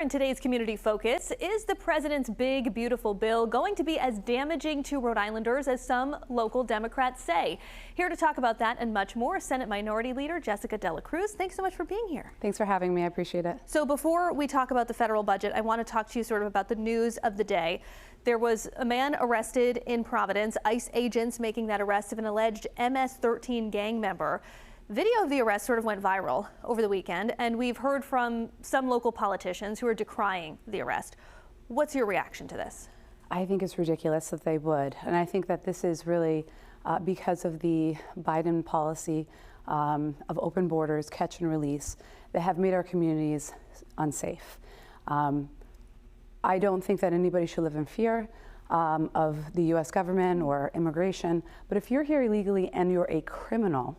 In today's Community Focus, is the president's big, beautiful bill going to be as damaging to Rhode Islanders as some local Democrats say? Here to talk about that and much more, Senate Minority Leader Jessica Cruz. Thanks so much for being here. Thanks for having me. I appreciate it. So before we talk about the federal budget, I want to talk to you sort of about the news of the day. There was a man arrested in Providence, ICE agents making that arrest of an alleged MS-13 gang member. Video of the arrest sort of went viral over the weekend, and we've heard from some local politicians who are decrying the arrest. What's your reaction to this? I think it's ridiculous that they would, and I think that this is really because of the Biden policy of open borders, catch and release, that have made our communities unsafe. I don't think that anybody should live in fear of the U.S. government or immigration, but if you're here illegally and you're a criminal,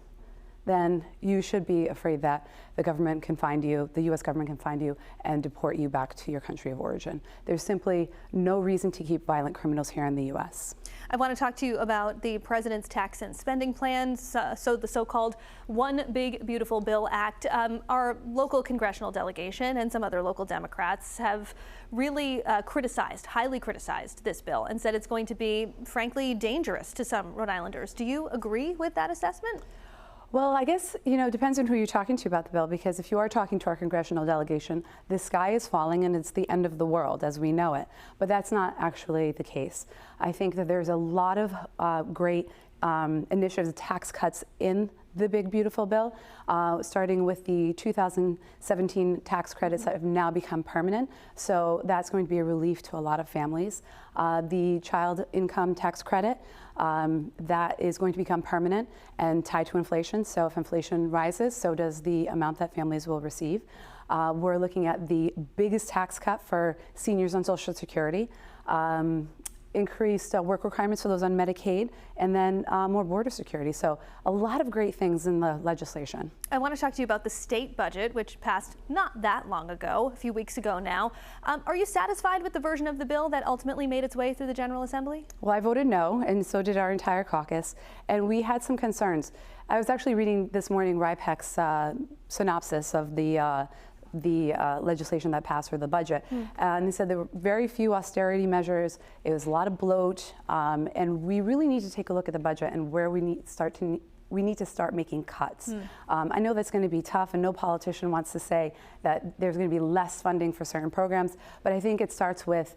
then you should be afraid that the government can find you, the U.S. government can find you and deport you back to your country of origin. There's simply no reason to keep violent criminals here in the U.S. I want to talk to you about the president's tax and spending plans, so the so-called One Big Beautiful Bill Act. Our local congressional delegation and some other local Democrats have really highly criticized this bill and said it's going to be, frankly, dangerous to some Rhode Islanders. Do you agree with that assessment? Well, I guess, it depends on who you're talking to about the bill, because if you are talking to our congressional delegation, the sky is falling and it's the end of the world as we know it. But that's not actually the case. I think that there's a lot of great initiatives, tax cuts in the big beautiful bill, starting with the 2017 tax credits that have now become permanent. So that's going to be a relief to a lot of families. The child income tax credit, that is going to become permanent and tied to inflation. So if inflation rises, so does the amount that families will receive. We're looking at the biggest tax cut for seniors on Social Security, increased work requirements for those on Medicaid, and then more border security. So a lot of great things in the legislation. I want to talk to you about the state budget, which passed not that long ago, a few weeks ago now. Are you satisfied with the version of the bill that ultimately made its way through the General Assembly? Well, I voted no, and so did our entire caucus, and we had some concerns. I was actually reading this morning RIPEC's synopsis of the legislation that passed for the budget. And they said there were very few austerity measures. It was a lot of bloat, and we really need to take a look at the budget and where we need to start making cuts. I know that's going to be tough, and no politician wants to say that there's going to be less funding for certain programs, but I think it starts with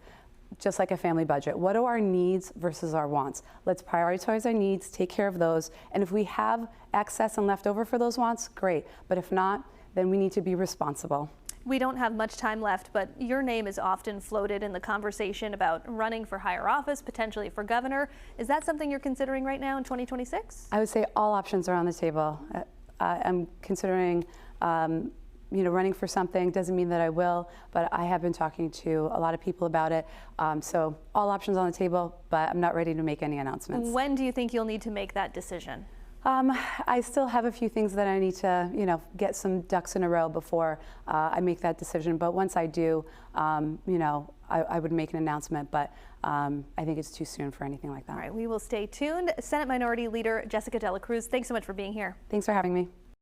just like a family budget. What are our needs versus our wants? Let's prioritize our needs, take care of those, and if we have excess and leftover for those wants, great. But if not, then we need to be responsible. We don't have much time left, but your name is often floated in the conversation about running for higher office, potentially for governor. Is that something you're considering right now in 2026? I would say all options are on the table. I'm considering running for something. Doesn't mean that I will, but I have been talking to a lot of people about it. So all options on the table, but I'm not ready to make any announcements. When do you think you'll need to make that decision? I still have a few things that I need to, get some ducks in a row before I make that decision. But once I do, I would make an announcement. But I think it's too soon for anything like that. All right, we will stay tuned. Senate Minority Leader Jessica Cruz, thanks so much for being here. Thanks for having me.